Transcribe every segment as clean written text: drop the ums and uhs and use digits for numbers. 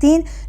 3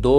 2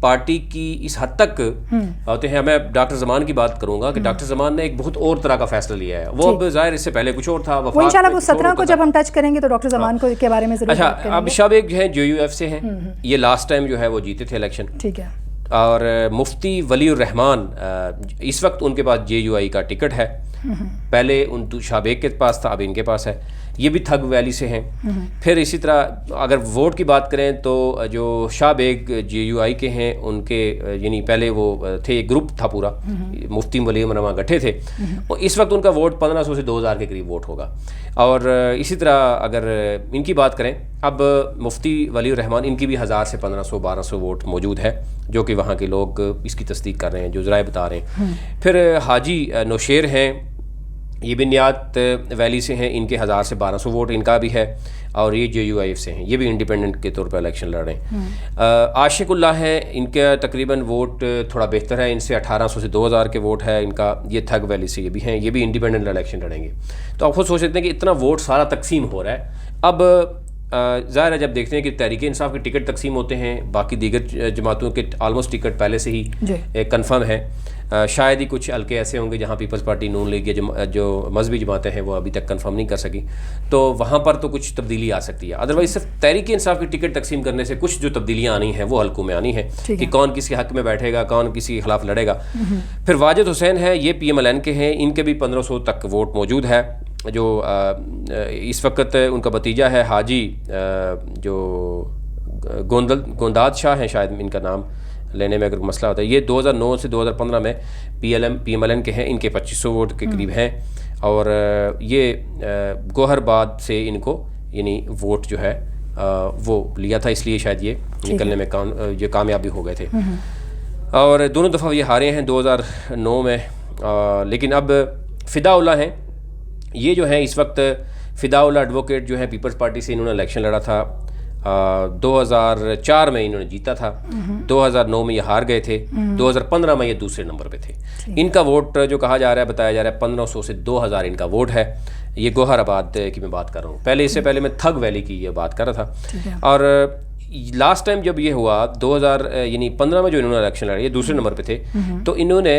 party کی اس حد تک ہوتے ہیں. میں ڈاکٹر زمان کی بات کروں گا کہ ڈاکٹر زمان نے ایک بہت اور طرح کا فیصلہ لیا ہے. وہ اب ظاہر اس سے پہلے کچھ اور تھا. وہ انشاءاللہ وہ 17 کو جب ہم ٹچ کریں گے تو ڈاکٹر زمان کو کے بارے میں ضرور بات کریں گے. اب شاہ بیگ جو ہیں JUF سے ہیں, یہ لاسٹ ٹائم جو ہے وہ جیتے تھے الیکشن. ٹھیک ہے. اور مفتی ولی الرحمان اس وقت ان کے پاس JUI کا ٹکٹ ہے. پہلے ان شاہ بیگ کے پاس تھا, اب ان کے پاس ہے. یہ بھی تھگ ویلی سے ہیں. پھر اسی طرح اگر ووٹ کی بات کریں تو جو شاہ بیگ JUI کے ہیں ان کے یعنی پہلے وہ تھے, ایک گروپ تھا پورا, مفتی ولی الرحمان گٹھے تھے. اس وقت ان کا ووٹ 1500 سے 2000 کے قریب ووٹ ہوگا. اور اسی طرح اگر ان کی بات کریں, اب مفتی ولی الرحمان ان کی بھی 1000 سے 1500-1200 ووٹ موجود ہے, جو کہ وہاں کے لوگ اس کی تصدیق کر رہے ہیں, جو ذرائع بتا رہے ہیں. پھر حاجی نوشیر ہیں, یہ بنیاد ویلی سے ہیں, ان کے 1000 سے 1200 ووٹ ان کا بھی ہے. اور یہ JUI سے ہیں, یہ بھی انڈیپینڈنٹ کے طور پر الیکشن لڑ رہے ہیں. عاشق اللہ ہیں, ان کا تقریباً ووٹ تھوڑا بہتر ہے, ان سے 1800 سے 2000 کے ووٹ ہے ان کا. یہ تھگ ویلی سے یہ بھی ہیں, یہ بھی انڈیپینڈنٹ الیکشن لڑیں گے. تو آپ خود سوچ سکتے ہیں کہ اتنا ووٹ سارا تقسیم ہو رہا ہے. اب ظاہر ہے جب دیکھتے ہیں کہ تحریک انصاف کے ٹکٹ تقسیم ہوتے ہیں, باقی دیگر جماعتوں کے آلموسٹ ٹکٹ پہلے سے ہی کنفرم ہے. شاید ہی کچھ حلقے ایسے ہوں گے جہاں پیپلز پارٹی نون لیگ یا جو مذہبی جماعتیں ہیں وہ ابھی تک کنفرم نہیں کر سکی, تو وہاں پر تو کچھ تبدیلی آ سکتی ہے. ادروائز صرف تحریک انصاف کی ٹکٹ تقسیم کرنے سے کچھ جو تبدیلیاں آنی ہیں وہ حلقوں میں آنی ہیں کہ کون کسی حق میں بیٹھے گا, کون کسی کے خلاف لڑے گا. پھر واجد حسین ہے, یہ PMLN کے ہیں, ان کے بھی 1500 تک ووٹ موجود ہے. جو اس وقت ان کا بھتیجا ہے حاجی جو گونداد شاہ ہیں, شاید ان کا نام لینے میں اگر مسئلہ ہوتا ہے. یہ 2009 سے 2015 میں PMLN کے ہیں, ان کے 2500 ووٹ کے قریب ہیں. اور یہ گوہر باد سے ان کو یعنی ووٹ جو ہے وہ لیا تھا, اس لیے شاید یہ نکلنے میں یہ کامیابی ہو گئے تھے. اور دونوں دفعہ یہ ہارے ہیں 2009 میں. لیکن اب فدا اللہ ہیں, یہ جو ہیں اس وقت فدا اللہ ایڈوکیٹ جو ہیں پیپلز پارٹی سے, انہوں نے الیکشن لڑا تھا 2004 میں انہوں نے جیتا تھا. 2009 میں یہ ہار گئے تھے. 2015 میں یہ دوسرے نمبر پہ تھے. ان کا ووٹ جو کہا جا رہا ہے, بتایا جا رہا ہے 1500 سے 2000 ان کا ووٹ ہے. یہ گوہر آباد کی میں بات کر رہا ہوں. پہلے اس سے پہلے میں تھگ ویلی کی یہ بات کر رہا تھا. اور لاسٹ ٹائم جب یہ ہوا 2015 میں جو انہوں نے الیکشن لڑا, یہ دوسرے نمبر پہ تھے, تو انہوں نے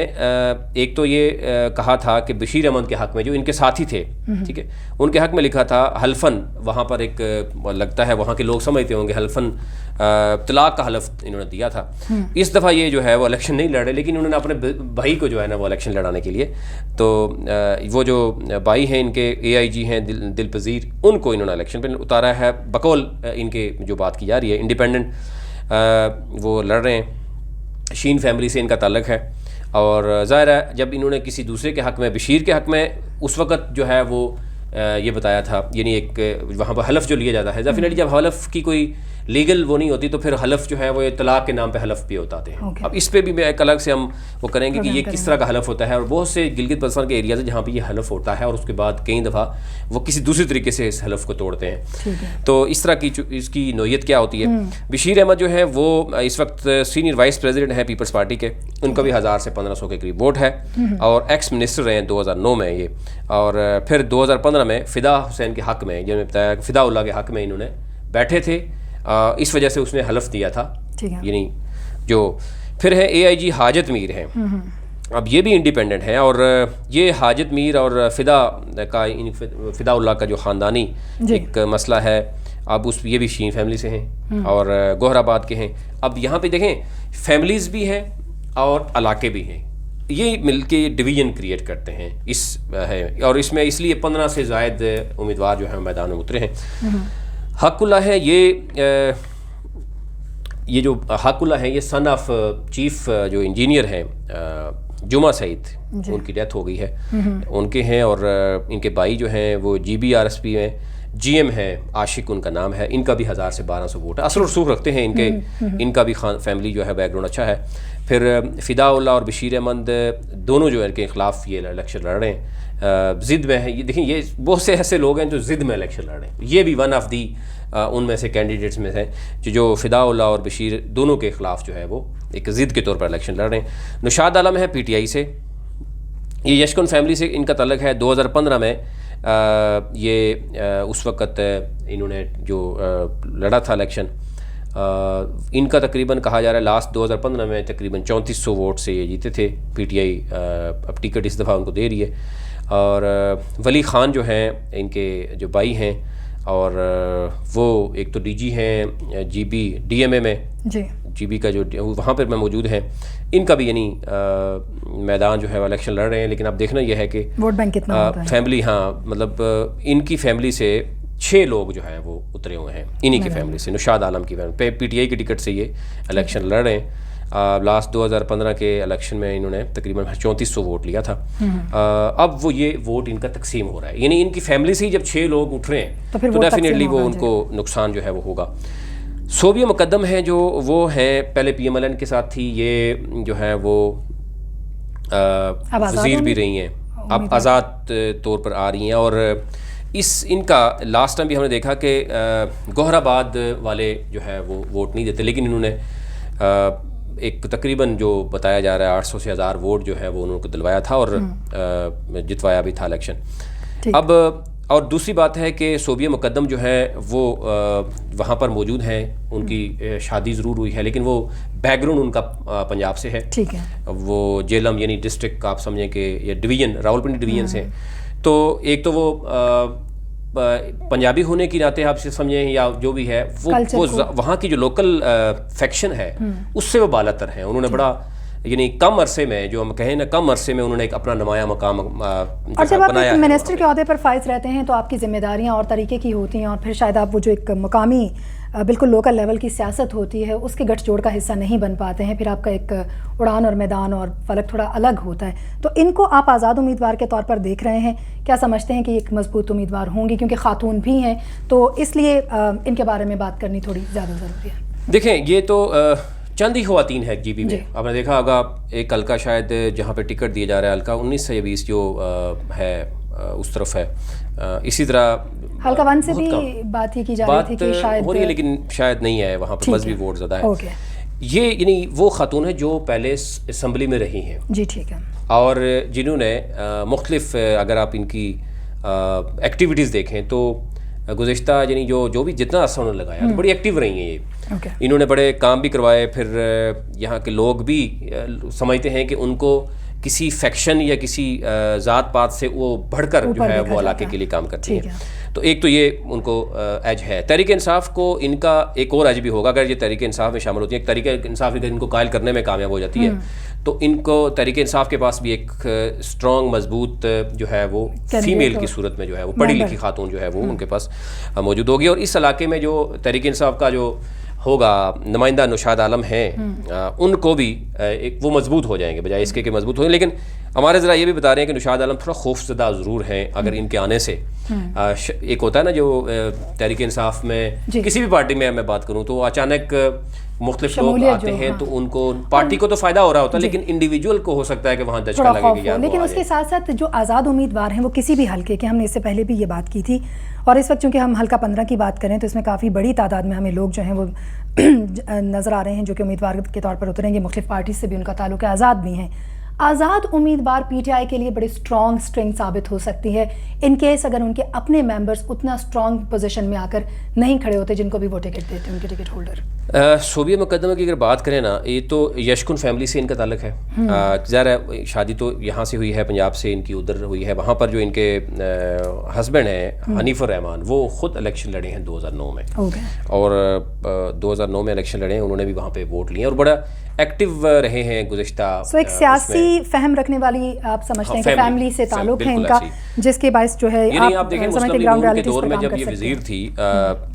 ایک تو یہ کہا تھا کہ بشیر احمد کے حق میں, جو ان کے ساتھی تھے, ٹھیک ہے, ان کے حق میں لکھا تھا حلفن. وہاں پر ایک لگتا ہے وہاں کے لوگ سمجھتے ہوں گے حلفن طلاق کا حلف انہوں نے دیا تھا. اس دفعہ یہ جو ہے وہ الیکشن نہیں لڑے, لیکن انہوں نے اپنے بھائی کو جو ہے نا وہ الیکشن لڑانے کے لیے, تو وہ جو بھائی ہیں ان کے AIG ہیں دل پذیر, ان کو انہوں نے الیکشن پہ اتارا ہے. بقول ان کے جو بات کی جا رہی ہے انڈیپینڈنٹ وہ لڑ رہے ہیں. شین فیملی سے ان کا تعلق ہے. اور ظاہر ہے جب انہوں نے کسی دوسرے کے حق میں, بشیر کے حق میں, اس وقت جو ہے وہ یہ بتایا تھا, یعنی ایک وہاں پر حلف جو لیا جاتا ہے, ڈیفینیٹلی جب حلف کی کوئی لیگل وہ نہیں ہوتی تو پھر حلف جو ہے وہ طلاق کے نام پہ حلف بھی ہوتا ہے. اب اس پہ بھی ایک الگ سے ہم وہ کریں گے کہ یہ کس طرح کا حلف ہوتا ہے. اور بہت سے گلگت بلتستان کے ایریاز ہیں جہاں پہ یہ حلف ہوتا ہے, اور اس کے بعد کئی دفعہ وہ کسی دوسری طریقے سے اس حلف کو توڑتے ہیں. تو اس طرح کی اس کی نوعیت کیا ہوتی ہے. بشیر احمد جو ہے وہ اس وقت سینئر وائس پریزیڈنٹ ہیں پیپلز پارٹی کے, ان کا بھی 1000 سے 1500 کے قریب ووٹ ہے, اور ایکس منسٹر رہے ہیں 2009 میں یہ. اور پھر 2015 میں فدا حسین کے حق میں, جو میں بتایا فدا اللہ کے حق میں انہوں نے بیٹھے تھے, اس وجہ سے اس نے حلف دیا تھا. یعنی جو پھر ہے AIG حاجت میر ہیں, اب یہ بھی انڈیپینڈنٹ ہیں. اور یہ حاجت میر اور فدا اللہ کا جو خاندانی ایک مسئلہ ہے, اب یہ بھی شین فیملی سے ہیں اور گوہر آباد کے ہیں. اب یہاں پہ دیکھیں فیملیز بھی ہیں اور علاقے بھی ہیں, یہ مل کے ڈویژن کریٹ کرتے ہیں. اس ہے, اور اس میں اس لیے 15 سے زائد امیدوار جو ہیں میدان میں اترے ہیں. حق اللہ ہے, یہ جو حق اللہ ہے یہ سن آف چیف جو انجینئر ہیں جمعہ سعید, ان کی ڈیتھ ہو گئی ہے, ان کے ہیں. اور ان کے بھائی جو ہیں وہ GBRSP میں GM ہے, عاشق ان کا نام ہے. ان کا بھی 1000 سے 1200 ووٹ ہے. اثر و رسوخ رکھتے ہیں ان کا بھی فیملی جو ہے بیک گراؤنڈ اچھا ہے. پھر فدا اللہ اور بشیر احمد دونوں جو ان کے خلاف یہ الیکشن لڑ رہے ہیں, ضد میں ہے. یہ دیکھیں یہ بہت سے ایسے لوگ ہیں جو ضد میں الیکشن لڑ رہے ہیں. یہ بھی ون آف دی ان میں سے کینڈیڈیٹس میں ہیں جو فدا اللہ اور بشیر دونوں کے خلاف جو ہے وہ ایک ضد کے طور پر الیکشن لڑ رہے ہیں. نشاد عالم ہے PTI سے, یہ یشکن فیملی سے ان کا تعلق ہے. 2015 میں یہ اس وقت انہوں نے جو لڑا تھا الیکشن, ان کا تقریباً کہا جا رہا ہے لاسٹ 2015 میں تقریباً 3400 ووٹ سے یہ جیتے تھے. پی ٹی آئی اب ٹکٹ اس دفعہ ان کو دے رہی ہے. اور ولی خان جو ہیں ان کے جو بھائی ہیں, اور وہ ایک تو ڈی جی ہیں جی بی ڈی ایم اے میں, جی بی کا جو وہاں پر میں موجود ہیں, ان کا بھی یعنی میدان جو ہے وہ الیکشن لڑ رہے ہیں. لیکن اب دیکھنا یہ ہے کہ ووٹ بینک کتنا ہوتا ہے. فیملی, ہاں مطلب ان کی فیملی سے 6 لوگ جو ہیں وہ اترے ہوئے ہیں انہی کی فیملی سے. نشاد عالم کی فیملی پی ٹی آئی کی ٹکٹ سے یہ الیکشن لڑ رہے ہیں. لاسٹ 2015 کے الیکشن میں انہوں نے تقریباً 3400 ووٹ لیا تھا. اب وہ یہ ووٹ ان کا تقسیم ہو رہا ہے, یعنی ان کی فیملی سے ہی جب 6 لوگ اٹھ رہے ہیں تو ڈیفینیٹلی وہ ان کو نقصان جو ہے وہ ہوگا. صوبیہ مقدم ہیں جو وہ ہیں, پہلے پی ایم ایل این کے ساتھ تھی, یہ جو ہے وہ وزیر بھی رہی ہیں, اب آزاد طور پر آ رہی ہیں. اور ان کا لاسٹ ٹائم بھی ہم نے دیکھا کہ گوہر آباد والے جو ہے وہ ووٹ نہیں دیتے, لیکن انہوں نے ایک تقریباً جو بتایا جا رہا ہے 800 سے 1000 ووٹ جو ہے وہ انہوں کو دلوایا تھا اور جتوایا بھی تھا الیکشن. اب اور دوسری بات ہے کہ صوبیہ مقدم جو ہے وہ وہاں پر موجود ہیں, ان کی شادی ضرور ہوئی ہے لیکن وہ بیک گراؤنڈ ان کا پنجاب سے ہے. وہ جیلم یعنی ڈسٹرکٹ آپ سمجھیں کہ یہ ڈویژن راولپنڈی ڈویژن سے. تو ایک تو وہ پنجابی ہونے کی ناطے آپ سے سمجھیں یا جو بھی ہے وہ وہاں کی جو لوکل فیکشن ہے اس سے وہ بالا تر ہیں. انہوں نے بڑا یعنی کم عرصے میں, جو ہم کہیں نا کم عرصے میں انہوں نے ایک اپنا نمایاں مقام بنایا. اور جب آپ ایک منسٹر کے عہدے پر فائز رہتے ہیں تو آپ کی ذمہ داریاں اور طریقے کی ہوتی ہیں, اور پھر شاید آپ وہ جو ایک مقامی بالکل لوکل لیول کی سیاست ہوتی ہے اس کے گٹھ جوڑ کا حصہ نہیں بن پاتے ہیں. پھر آپ کا ایک اڑان اور میدان اور فلک تھوڑا الگ ہوتا ہے. تو ان کو آپ آزاد امیدوار کے طور پر دیکھ رہے ہیں, کیا سمجھتے ہیں کہ ایک مضبوط امیدوار ہوں گی, کیونکہ خاتون بھی ہیں تو اس لیے ان کے بارے میں بات کرنی تھوڑی زیادہ ضروری ہے. دیکھیں یہ تو چند ہی خواتین ہے جی بی میں. آپ نے دیکھا ہوگا ایک حلقہ شاید جہاں پہ ٹکٹ دیا جا رہا ہے حلقہ 19 سے 20 جو ہے اس طرف ہے. اسی طرح حلقہ 1 سے بھی بات ہی کی جا رہی تھی کہ شاید ہو رہی ہے لیکن شاید نہیں ہے, وہاں پہ مذہبی ووٹ زیادہ ہے. یہ یعنی وہ خاتون ہے جو پہلے اسمبلی میں رہی ہیں, جی ٹھیک ہے, اور جنہوں نے مختلف, اگر آپ ان کی ایکٹیویٹیز دیکھیں تو گزشتہ یعنی جو بھی جتنا عرصہ انہوں نے لگایا تو بڑی ایکٹیو رہی ہیں یہ. انہوں نے بڑے کام بھی کروائے. پھر یہاں کے لوگ بھی سمجھتے ہیں کہ ان کو کسی فیکشن یا کسی ذات پات سے وہ بڑھ کر جو ہے وہ علاقے کے لیے کام کرتی ہیں. تو ایک تو یہ ان کو ایج ہے. تحریک انصاف کو ان کا ایک اور ایج بھی ہوگا اگر یہ تحریک انصاف میں شامل ہوتی ہے. تحریک انصاف اگر ان کو قائل کرنے میں کامیاب ہو جاتی ہے تو ان کو تحریک انصاف کے پاس بھی ایک اسٹرانگ مضبوط جو ہے وہ فیمیل کی صورت میں جو ہے وہ پڑھی لکھی خاتون جو ہے وہ ان کے پاس موجود ہوگی. اور اس علاقے میں جو تحریک انصاف کا جو ہوگا نمائندہ نشاد عالم ہیں, ان کو بھی ایک وہ مضبوط ہو جائیں گے بجائے اس کے کہ مضبوط ہو. لیکن ہمارے ذرا یہ بھی بتا رہے ہیں کہ نشاد عالم تھوڑا خوفزدہ ضرور ہیں اگر ان کے آنے سے. ایک ہوتا ہے نا جو تحریک انصاف میں کسی بھی پارٹی میں بات کروں تو اچانک مختلف لوگ آتے ہیں تو ان کو پارٹی کو تو فائدہ ہو رہا ہوتا ہے لیکن انڈیویجول کو ہو سکتا ہے کہ وہاں دھچکا لگے گا. لیکن اس کے ساتھ ساتھ جو آزاد امیدوار ہیں وہ کسی بھی حلقے کے, ہم نے اس سے پہلے بھی یہ بات کی تھی, اور اس وقت چونکہ ہم حلقہ 15 کی بات کریں تو اس میں کافی بڑی تعداد میں ہمیں لوگ جو ہیں وہ نظر آ رہے ہیں جو کہ امیدوار کے طور پر اتریں گے. مختلف پارٹی سے بھی ان کا تعلق ہے, آزاد بھی ہیں. آزاد امیدوار پی ٹی آئی کے لیے بڑی اسٹرانگ اسٹرنگ ثابت ہو سکتی ہے ان کیس اگر ان کے اپنے ممبرز اتنا اسٹرانگ پوزیشن میں آ کر نہیں کھڑے ہوتے جن کو بھی وہ ٹکٹ دیتے ان کے ٹکٹ ہولڈر. صوبیہ مقدمہ کی اگر بات کریں نا, یہ تو یشکن فیملی سے ان کا تعلق ہے. ظاہر ہے شادی تو یہاں سے ہوئی ہے, پنجاب سے ان کی ادھر ہوئی ہے. وہاں پر جو ان کے ہسبینڈ ہیں حنیف الرحمان وہ خود الیکشن لڑے ہیں 2009 میں, اور 2009 میں الیکشن لڑے ہیں, انہوں نے بھی وہاں پہ ووٹ لیے اور بڑا ایکٹیو رہے ہیں گزشتہ. ایک سیاسی فہم رکھنے والی آپ سمجھتے ہیں کہ فیملی سے تعلق ہے ان کا, جس کے باعث جو ہے آپ دیکھیں مسلم لیگ کے دور میں جب یہ وزیر تھی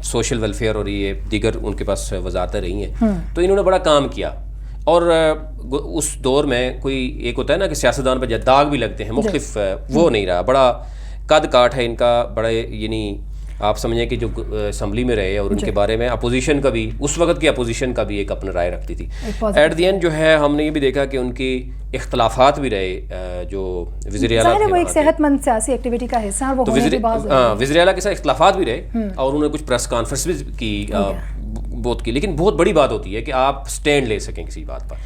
سوشل ویلفیئر اور یہ دیگر ان کے پاس وزارتیں رہی ہیں تو انہوں نے بڑا کام کیا. اور اس دور میں کوئی ایک ہوتا ہے نا کہ سیاستدان پہ داغ بھی لگتے ہیں مختلف, وہ نہیں رہا. بڑا قد کاٹ ہے ان کا, بڑے یعنی آپ سمجھیں کہ جو اسمبلی میں رہے اور ان کے بارے میں اپوزیشن کا بھی, اس وقت کی اپوزیشن کا بھی ایک اپنا رائے رکھتی تھی. ایٹ دی اینڈ جو ہے ہم نے یہ بھی دیکھا کہ ان کی اختلافات بھی رہے جو وزیر اعلیٰ تھے, وہ ایک صحت مند سیاسی ایکٹیویٹی کا حصہ ہے, وہ وزیر اعلیٰ کے ساتھ اختلافات بھی رہے اور انہوں نے کچھ پریس کانفرنس بھی کی بہت کی. لیکن بہت بڑی بات ہوتی ہے کہ آپ سٹینڈ لے سکیں کسی بات پر.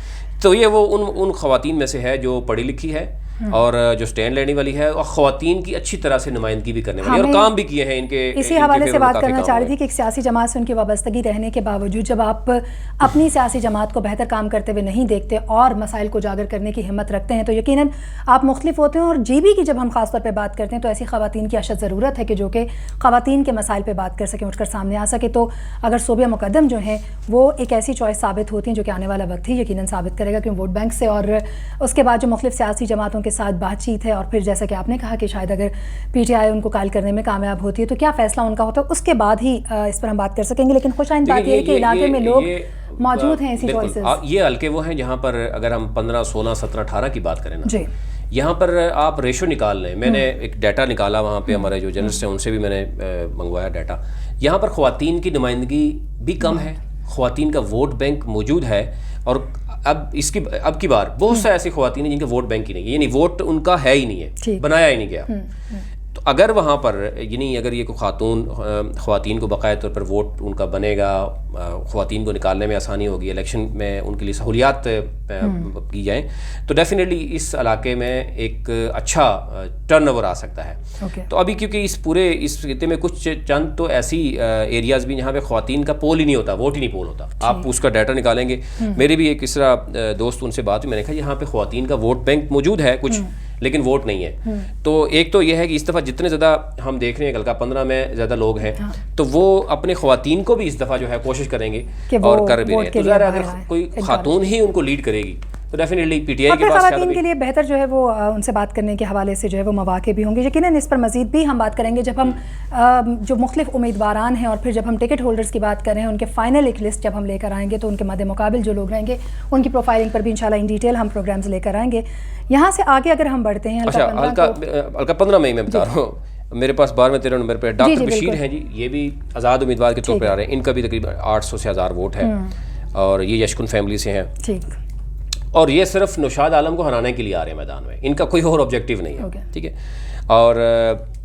تو یہ وہ ان خواتین میں سے ہے جو پڑھی لکھی ہے اور جو سٹینڈ لینے والی ہے، اور خواتین کی اچھی طرح سے نمائندگی بھی کرنے والی ہے، اور کام بھی کیے ہیں ان کے. اسی حوالے سے بات کرنا چاہ رہی تھی کہ ایک سیاسی جماعت سے ان کی وابستگی رہنے کے باوجود جب آپ اپنی سیاسی جماعت کو بہتر کام کرتے ہوئے نہیں دیکھتے اور مسائل کو اجاگر کرنے کی ہمت رکھتے ہیں تو یقیناً آپ مختلف ہوتے ہیں. اور جی بی کی جب ہم خاص طور پہ بات کرتے ہیں تو ایسی خواتین کی اشد ضرورت ہے کہ جو کہ خواتین کے مسائل پہ بات کر سکیں، اٹھ کر سامنے آ سکے. تو اگر صوبیہ مقدم جو ہیں وہ ایک ایسی چوائس ثابت ہوتی ہیں جو کہ آنے والا وقت ہی یقیناً ثابت کرے گا، کیوں ووٹ بینک سے اور اس کے بعد جو مختلف سیاسی جماعتوں کے ساتھ بات چیت ہے، اور پھر جیسا کہ آپ نے کہا کہ شاید اگر پی ٹی آئی ان کو قائل کرنے میں کامیاب ہوتی ہے تو کیا فیصلہ ان کا ہوتا ہے، اس کے بعد ہی اس پر ہم بات کر سکیں گے. لیکن خوش آئند بات یہ ہے کہ علاقے میں لوگ موجود ہیں ایسی چوائسز. یہ حلقے وہ ہیں جہاں پر اگر ہم 15 16 17 18 کی بات کریں نا، جی یہاں پر آپ ریشو نکال لیں. میں نے ایک ڈیٹا نکالا وہاں پہ، ہمارے جو جرنلسٹ ہیں ان سے بھی میں نے منگوایا ڈیٹا. یہاں پر خواتین کی نمائندگی بھی کم ہے، خواتین کا ووٹ بینک موجود ہے. اور اب کی بار بہت سے ایسی خواتین ہیں جن کے ووٹ بینک ہی نہیں ہے، یعنی ووٹ ان کا ہے ہی نہیں ہے، بنایا ہی نہیں گیا. تو اگر وہاں پر یعنی اگر یہ کوئی خواتین کو باقاعدہ طور پر ووٹ ان کا بنے گا، خواتین کو نکالنے میں آسانی ہوگی، الیکشن میں ان کے لیے سہولیات کی جائیں، تو ڈیفینیٹلی اس علاقے میں ایک اچھا ٹرن اوور آ سکتا ہے. تو ابھی کیونکہ اس خطے میں کچھ چند تو ایسی ایریاز بھی جہاں پہ خواتین کا پول ہی نہیں ہوتا، ووٹ ہی نہیں پول ہوتا. آپ اس کا ڈیٹا نکالیں گے. میری بھی ایک اس طرح دوست ان سے بات ہوئی، میں نے کہا یہاں پہ خواتین کا ووٹ بینک موجود ہے کچھ، لیکن ووٹ نہیں ہے. تو ایک تو یہ ہے کہ اس دفعہ جتنے زیادہ ہم دیکھ رہے ہیں حلقہ 15 میں زیادہ لوگ ہیں، تو وہ اپنے خواتین کو بھی اس دفعہ جو ہے کوشش کریں گے اور کر بھی رہے ہیں. تو ظاہر اگر کوئی خاتون ہی ان کو لیڈ کرے گی تو ڈیفینیٹلی پی ٹی آئی کے پاس خواتین کے لیے بہتر جو ہے وہ ان سے بات کرنے کے حوالے سے جو ہے وہ مواقع بھی ہوں گے. یقیناً اس پر مزید بھی ہم بات کریں گے جب ہم جو مختلف امیدواران ہیں اور پھر جب ہم ٹکٹ ہولڈرز کی بات کر رہے ہیں، ان کے فائنل ایک لسٹ جب ہم لے کر آئیں گے تو ان کے مد مقابل جو لوگ رہیں گے ان کی پروفائلنگ پر بھی انشاءاللہ ان ڈیٹیل ہم پروگرامز لے کر آئیں گے. یہاں سے آگے اگر ہم بڑھتے ہیں حلقہ 15 میں بتا رہا ہوں، میرے پاس 12 13 نمبر پہ ڈاکٹر بشیر ہیں جی، یہ بھی آزاد امیدوار کے طور پہ آ رہے ہیں. ان کا بھی تقریباً 800 سے 1000 ووٹ ہے، اور یہ یشکن فیملی سے ہیں. اور یہ صرف نوشاد عالم کو ہرانے کے لیے آ رہے ہیں میدان میں، ان کا کوئی اور آبجیکٹیو نہیں ہے. ٹھیک ہے. اور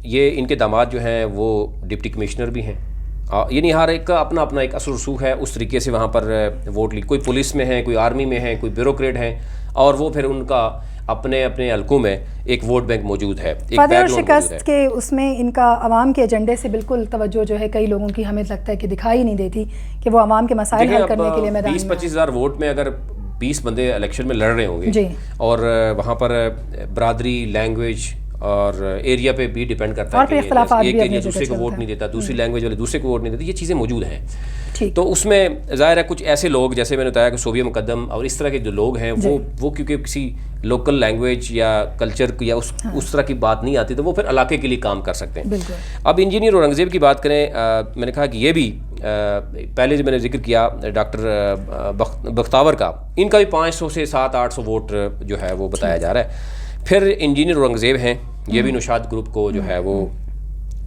یہ ان کے داماد جو ہیں وہ ڈپٹی کمشنر بھی ہیں، یعنی ہر ایک کا اپنا اپنا ایک اثر رسوخ ہے. اس طریقے سے وہاں پر ووٹ لی، کوئی پولیس میں ہیں، کوئی آرمی میں ہیں، کوئی بیوروکریٹ ہیں، اور وہ پھر ان کا اپنے اپنے حلقوں میں ایک ووٹ بینک موجود ہے. فتح اور شکست کے اس میں ان کا عوام کے ایجنڈے سے بالکل توجہ جو ہے کئی لوگوں کی ہمیں لگتا ہے کہ دکھائی نہیں دیتی کہ وہ عوام کے مسائل حل کرنے کے لیے میدان میں 20-25 ہزار ووٹ میں اگر 20 بندے الیکشن میں لڑ رہے ہوں گے، اور وہاں پر برادری، لینگویج اور ایریا پہ بھی ڈیپینڈ کرتا ہے کہ ایک دوسرے کو ووٹ نہیں دیتا، دوسری لینگویج والے دوسرے کو ووٹ نہیں دیتے، یہ چیزیں موجود ہیں. تو اس میں ظاہر ہے کچھ ایسے لوگ جیسے میں نے بتایا کہ صوبیہ مقدم اور اس طرح کے جو لوگ ہیں وہ کیونکہ کسی لوکل لینگویج یا کلچر یا اس طرح کی بات نہیں آتی تو وہ پھر علاقے کے لیے کام کر سکتے ہیں. اب انجینئر اورنگزیب کی بات کریں، میں نے کہا کہ یہ بھی پہلے جو میں نے ذکر کیا ڈاکٹر بختاور کا، ان کا بھی 500 سے 700-800 ووٹ جو ہے وہ بتایا جا رہا ہے. پھر انجینئر اورنگزیب ہیں، یہ بھی نوشاد گروپ کو جو ہے وہ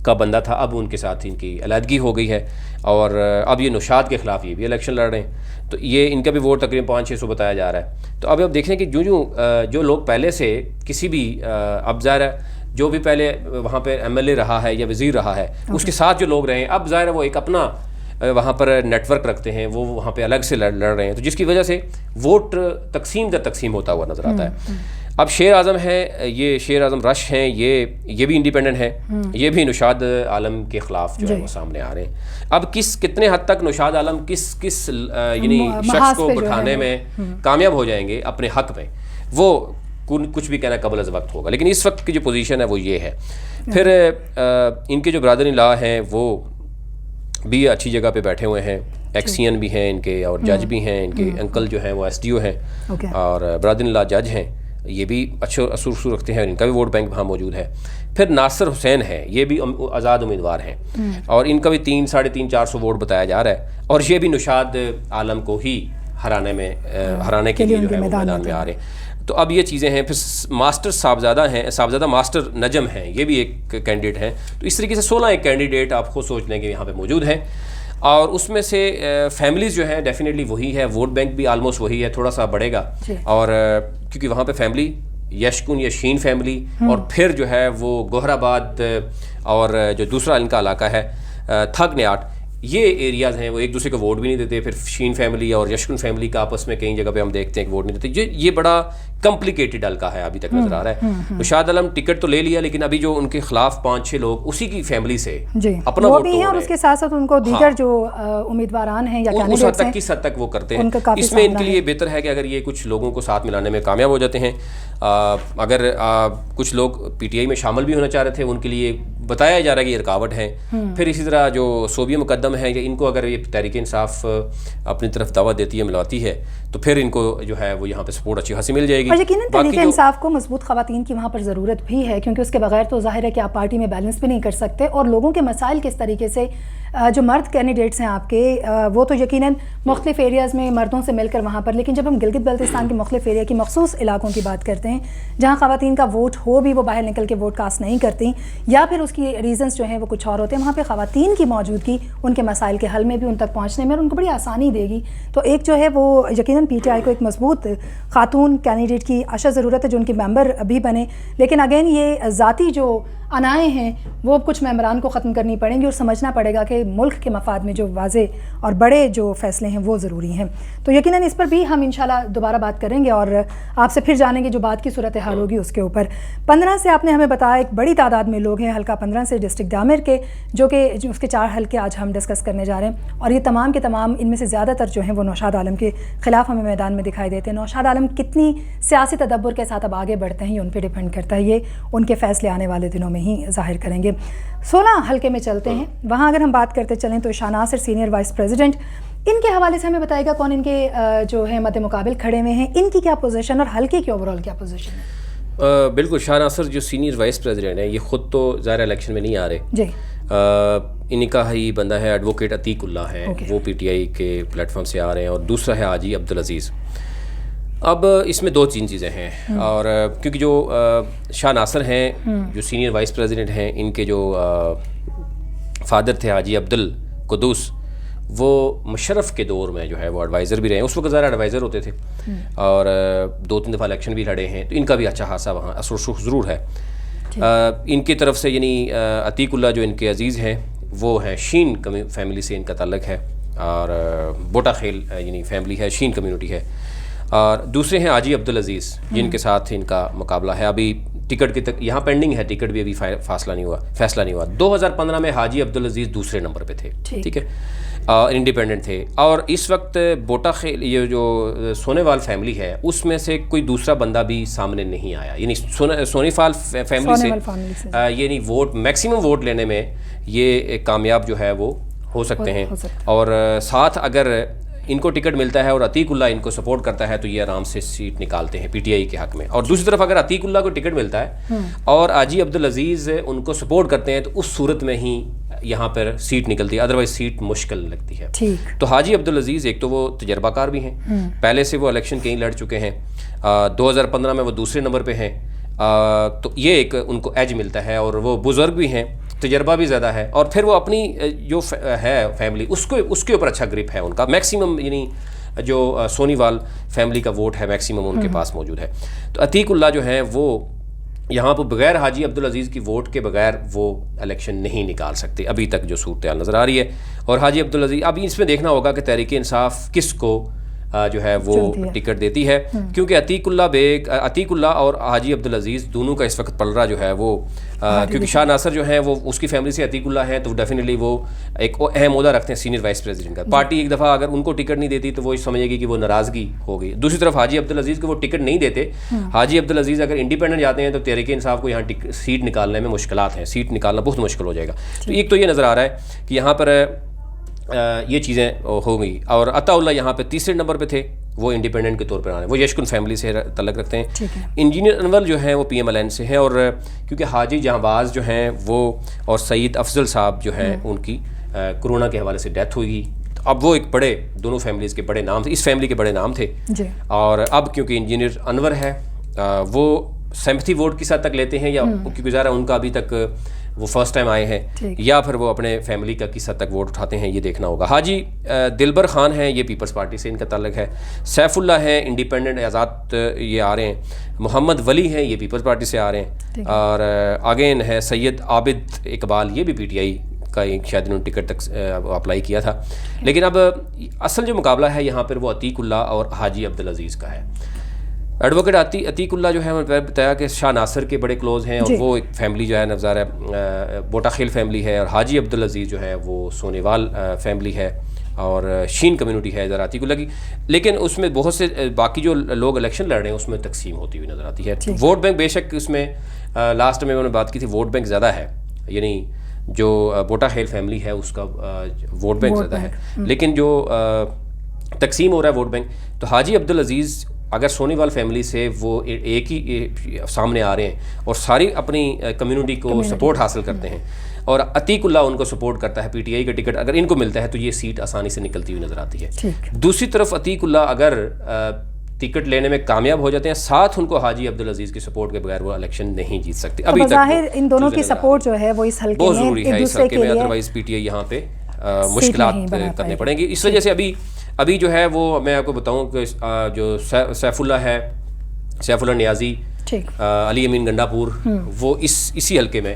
کا بندہ تھا، اب ان کے ساتھ ان کی علیحدگی ہو گئی ہے، اور اب یہ نوشاد کے خلاف یہ بھی الیکشن لڑ رہے ہیں. تو یہ ان کا بھی ووٹ تقریباً 500-600 بتایا جا رہا ہے. تو اب آپ دیکھیں کہ جو لوگ پہلے سے کسی بھی اب ظاہر ہے جو بھی پہلے وہاں پہ ایم ایل اے رہا ہے یا وزیر رہا ہے، اس کے ساتھ جو لوگ رہے ہیں، اب ظاہر ہے وہ ایک اپنا وہاں پر نیٹ ورک رکھتے ہیں، وہ وہاں پہ الگ سے لڑ رہے ہیں، تو جس کی وجہ سے ووٹ تقسیم در تقسیم ہوتا ہوا نظر آتا ہے. اب شیر اعظم ہے، یہ شیر اعظم رش ہیں، یہ بھی انڈیپینڈنٹ ہیں، یہ بھی نوشاد عالم کے خلاف جو ہے وہ سامنے آ رہے ہیں. اب کتنے حد تک نوشاد عالم کس یعنی شخص کو بٹھانے میں کامیاب ہو جائیں گے اپنے حق میں، وہ کچھ بھی کہنا قبل از وقت ہوگا. لیکن اس وقت کی جو پوزیشن ہے وہ یہ ہے. پھر ان کے جو برادر ان لا ہیں وہ بھی اچھی جگہ پہ بیٹھے ہوئے ہیں، ایکسین بھی ہیں ان کے، اور جج بھی ہیں. ان کے انکل جو ہیں وہ ایس ڈی او ہیں، اور برادر ان لا جج ہیں، یہ بھی اچھے اثر رکھتے ہیں، اور ان کا بھی ووٹ بینک وہاں موجود ہے. پھر ناصر حسین ہے، یہ بھی آزاد امیدوار ہیں، اور ان کا بھی 300-450 ووٹ بتایا جا رہا ہے، اور یہ بھی نوشاد عالم کو ہی ہرانے کے لیے جو ہے وہ میدان میں آ رہے ہیں. تو اب یہ چیزیں ہیں. پھر ماسٹر صاحبزادہ ماسٹر نجم ہیں، یہ بھی ایک کینڈیڈیٹ ہیں. تو اس طریقے سے 16 ایک کینڈیڈیٹ آپ خود سوچ لیں کہ یہاں پہ موجود ہیں، اور اس میں سے فیملیز جو ہیں ڈیفینیٹلی وہی ہے، ووٹ بینک بھی آلموسٹ وہی ہے، تھوڑا سا بڑھے گا. اور کیونکہ وہاں پہ فیملی یشکن یا شین فیملی، اور پھر جو ہے وہ گوہر آباد، اور جو دوسرا ان کا علاقہ ہے تھگ نیاٹ، یہ ایریاز ہیں وہ ایک دوسرے کو ووٹ بھی نہیں دیتے. پھر شین فیملی اور یشکن فیملی کا آپس میں کئی جگہ پہ ہم دیکھتے ہیں کہ ووٹ نہیں دیتے. یہ بڑا کمپلیکیٹڈ حلقہ ہے ابھی تک نظر آ رہا ہے. تو شاد عالم ٹکٹ تو لے لیا لیکن ابھی جو ان کے خلاف 5-6 لوگ اسی کی فیملی سے اپنا وہ بھی ہیں اور اس کے ساتھ ساتھ ان کو دیگر جو امیدواران ہیں یا اس حد تک کس حد تک وہ کرتے ہیں. اس میں ان کے لیے بہتر ہے کہ اگر یہ کچھ لوگوں کو ساتھ ملانے میں کامیاب ہو جاتے ہیں. اگر کچھ لوگ پی ٹی آئی میں شامل بھی ہونا چاہ رہے تھے ان کے لیے بتایا جا رہا ہے کہ یہ رکاوٹ ہے. پھر اسی طرح جو صوبیہ مقدم ہے ان کو اگر یہ تحریک انصاف اپنی طرف دعوت دیتی ہے ملواتی ہے تو پھر ان کو جو ہے وہ یہاں پہ سپورٹ اچھی خاصی مل جائے گی. اور یقیناً تحریک انصاف کو مضبوط خواتین کی وہاں پر ضرورت بھی ہے کیونکہ اس کے بغیر تو ظاہر ہے کہ آپ پارٹی میں بیلنس بھی نہیں کر سکتے. اور لوگوں کے مسائل کس طریقے سے جو مرد کینڈیڈیٹس ہیں آپ کے وہ تو یقیناً مختلف ایریاز میں مردوں سے مل کر وہاں پر, لیکن جب ہم گلگت بلتستان کے مختلف ایریا کی مخصوص علاقوں کی بات کرتے ہیں جہاں خواتین کا ووٹ ہو بھی وہ باہر نکل کے ووٹ کاسٹ نہیں کرتی یا پھر اس کی ریزنز جو ہیں وہ کچھ اور ہوتے ہیں, وہاں پہ خواتین کی موجودگی ان کے مسائل کے حل میں بھی ان تک پہنچنے میں اور ان کو بڑی آسانی دے گی. تو ایک جو ہے وہ یقیناً پی ٹی آئی کو ایک مضبوط خاتون کینڈیڈیٹ کی اشد ضرورت ہے جو ان کی ممبر بھی بنے. لیکن اگین یہ ذاتی جو انائیں ہیں وہ کچھ ممبران کو ختم کرنی پڑیں گی اور سمجھنا پڑے گا کہ ملک کے مفاد میں جو واضح اور بڑے جو فیصلے ہیں وہ ضروری ہیں. تو یقیناً اس پر بھی ہم انشاءاللہ دوبارہ بات کریں گے اور آپ سے پھر جانیں گے جو بات کی صورتحال ہوگی اس کے اوپر. 15 سے آپ نے ہمیں بتایا ایک بڑی تعداد میں لوگ ہیں حلقہ 15 سے ڈسٹرکٹ دامر کے جو اس کے 4 حلقے آج ہم ڈسکس کرنے جا رہے ہیں اور یہ تمام کے تمام ان میں سے زیادہ تر جو ہیں وہ نوشاد عالم کے خلاف ہمیں میدان میں دکھائی دیتے ہیں. نوشاد عالم کتنی سیاسی تدبر کے ساتھ اب آگے بڑھتے ہیں یہ ان پہ ڈیپینڈ کرتا ہے, یہ ان کے فیصلے آنے والے دنوں میں ہی ظاہر کریں گے. 16 حلقے میں چلتے ہیں, وہاں اگر ہم بات کرتے چلیں تو شاہ ناصر سینئر وائس پریزیڈنٹ, ان کے حوالے سے ہمیں بتائے گا کون ان کے جو ہے مد مقابل کھڑے ہوئے ہیں, ان کی کیا پوزیشن اور حلقے کی اوور آل کیا پوزیشن ہے. بالکل, شاہ ناصر جو سینئر وائس پریزیڈنٹ ہیں یہ خود تو ظاہر الیکشن میں نہیں آ رہے جی. ان کا ہی بندہ ہے ایڈوکیٹ عتیق اللہ ہے, وہ پی ٹی آئی کے پلیٹ فارم سے آ رہے ہیں, اور دوسرا ہے حاجی عبدالعزیز. اب اس میں 2-3 چیزیں ہیں, اور کیونکہ جو شاہ ناصر ہیں جو سینئر وائس پریزیڈنٹ ہیں ان کے جو فادر تھے حاجی عبدالقدوس وہ مشرف کے دور میں جو ہے وہ ایڈوائزر بھی رہے ہیں. اس وقت ذرا ایڈوائزر ہوتے تھے اور 2-3 دفعہ الیکشن بھی لڑے ہیں, تو ان کا بھی اچھا خاصا وہاں اثر و رسوخ ضرور ہے. ان کی طرف سے یعنی عتیق اللہ جو ان کے عزیز ہیں وہ ہیں شین فیملی سے ان کا تعلق ہے, اور بوٹا خیل یعنی فیملی ہے, شین کمیونٹی ہے. اور دوسرے ہیں حاجی عبدالعزیز جن کے ساتھ ان کا مقابلہ ہے. ابھی ٹکٹ کی تک یہاں پینڈنگ ہے, ٹکٹ بھی ابھی فیصلہ نہیں ہوا. 2015 میں حاجی عبدالعزیز دوسرے نمبر پہ تھے, ٹھیک ہے, انڈیپینڈنٹ تھے. اور اس وقت بوٹا خیل یہ جو سونے وال فیملی ہے اس میں سے کوئی دوسرا بندہ بھی سامنے نہیں آیا, یعنی سونی فال فیملی سے یعنی ووٹ میکسیمم ووٹ لینے میں یہ کامیاب جو ہے وہ ہو سکتے ہیں. اور ساتھ اگر ان کو ٹکٹ ملتا ہے اور عتیق اللہ ان کو سپورٹ کرتا ہے تو یہ آرام سے سیٹ نکالتے ہیں پی ٹی آئی کے حق میں. اور دوسری طرف اگر عتیق اللہ کو ٹکٹ ملتا ہے اور حاجی عبدالعزیز ان کو سپورٹ کرتے ہیں تو اس صورت میں ہی یہاں پر سیٹ نکلتی ہے, ادروائز سیٹ مشکل لگتی ہے. تو حاجی عبدالعزیز ایک تو وہ تجربہ کار بھی ہیں, پہلے سے وہ الیکشن کہیں لڑ چکے ہیں, 2015 میں وہ دوسرے نمبر پہ ہیں, تو یہ ایک ان کو ایج ملتا ہے. اور وہ بزرگ بھی ہیں, تجربہ بھی زیادہ ہے, اور پھر وہ اپنی جو ہے فیملی اس کے اوپر اچھا گرپ ہے ان کا. میکسیمم یعنی جو سونی وال فیملی کا ووٹ ہے میکسیمم ان کے پاس موجود ہے. تو عتیق اللہ جو ہیں وہ یہاں پر بغیر حاجی عبدالعزیز کی ووٹ کے بغیر وہ الیکشن نہیں نکال سکتے ابھی تک جو صورتحال نظر آ رہی ہے. اور حاجی عبدالعزیز اب اس میں دیکھنا ہوگا کہ تحریک انصاف کس کو جو ہے وہ ٹکٹ دیتی ہے, کیونکہ عتیق اللہ اور حاجی عبدالعزیز دونوں کا اس وقت پلڑا جو ہے وہ کیونکہ شاہ ناصر جو ہیں وہ اس کی فیملی سے عتیق اللہ ہیں تو ڈیفینیٹلی وہ ایک اہم عہدہ رکھتے ہیں سینئر وائس پریزیڈنٹ کا. پارٹی ایک دفعہ اگر ان کو ٹکٹ نہیں دیتی تو وہ سمجھے گی کہ وہ ناراضگی ہو گئی. دوسری طرف حاجی عبدالعزیز کو وہ ٹکٹ نہیں دیتے, حاجی عبدالعزیز اگر انڈیپینڈنٹ جاتے ہیں تو تحریک انصاف کو یہاں سیٹ نکالنے میں مشکلات ہیں, سیٹ نکالنا بہت مشکل ہو جائے گا. تو ایک تو یہ نظر آ رہا ہے کہ یہاں پر یہ چیزیں ہو گئی. اور عطا اللہ یہاں پہ تیسرے نمبر پہ تھے, وہ انڈیپینڈنٹ کے طور پر آ رہے ہیں, وہ یشکن فیملی سے تعلق رکھتے ہیں. انجینئر انور جو ہیں وہ پی ایم ایل این سے ہیں, اور کیونکہ حاجی جہاں جو ہیں وہ اور سعید افضل صاحب جو ہیں ان کی کرونا کے حوالے سے ڈیتھ ہوئی. اب وہ ایک بڑے دونوں فیملیز کے بڑے نام تھے, اس فیملی کے بڑے نام تھے. اور اب کیونکہ انجینئر انور ہے وہ سیمپتھی ووٹ کس حد تک لیتے ہیں, یا کیونکہ ظاہر ان کا ابھی تک وہ فرسٹ ٹائم آئے ہیں, یا پھر وہ اپنے فیملی کا کس حد تک ووٹ اٹھاتے ہیں یہ دیکھنا ہوگا. حاجی دلبر خان ہیں, یہ پیپلز پارٹی سے ان کا تعلق ہے. سیف اللہ ہیں انڈیپینڈنٹ آزاد یہ آ رہے ہیں. محمد ولی ہیں یہ پیپلز پارٹی سے آ رہے ہیں. اور آگین ہے سید عابد اقبال, یہ بھی پی ٹی آئی کا ایک شاید انہوں نے ٹکٹ تک اپلائی کیا تھا. لیکن اب اصل جو مقابلہ ہے یہاں پر وہ عتیق اللہ اور حاجی عبدالعزیز کا ہے. ایڈوکیٹ عتیق اللہ جو ہے میں بتایا کہ شاہ ناصر کے بڑے کلوز ہیں، اور وہ ایک فیملی جو ہے نوزار بوٹا خیل فیملی ہے، اور حاجی عبدالعزیز جو ہے وہ سونیوال فیملی ہے، اور شین کمیونٹی ہے ذرا عتیق اللہ کی. لیکن اس میں بہت سے باقی جو لوگ الیکشن لڑ رہے ہیں اس میں تقسیم ہوتی ہوئی نظر آتی ہے. ووٹ بینک بے شک اس میں لاسٹ میں نے بات کی تھی، ووٹ بینک زیادہ ہے، یعنی جو بوٹا خیل فیملی ہے اس کا ووٹ بینک زیادہ ہے. لیکن جو تقسیم ہو رہا ہے ووٹ بینک، تو حاجی عبدالعزیز اگر سونیوال فیملی سے وہ ایک ہی سامنے آ رہے ہیں اور ساری اپنی کمیونٹی کو سپورٹ حاصل کرتے ہیں، اور عتیق اللہ ان کو سپورٹ کرتا ہے، پی ٹی آئی کا ٹکٹ اگر ان کو ملتا ہے تو یہ سیٹ آسانی سے نکلتی ہوئی نظر آتی ہے. دوسری طرف عتیق اللہ اگر ٹکٹ لینے میں کامیاب ہو جاتے ہیں، ساتھ ان کو حاجی عبدالعزیز کی سپورٹ کے بغیر وہ الیکشن نہیں جیت سکتے. ابھی ظاہر ان دونوں کی سپورٹ جو ہے وہ اس حلقے بہت ضروری ہے، اس حلقے میں ادروائز پی ٹی آئی یہاں پہ مشکلات کرنے پڑیں گی. اس وجہ سے ابھی جو ہے وہ میں آپ کو بتاؤں کہ جو سیف اللہ ہے، سیف اللہ نیازی، علی امین گنڈا پور، وہ اسی حلقے میں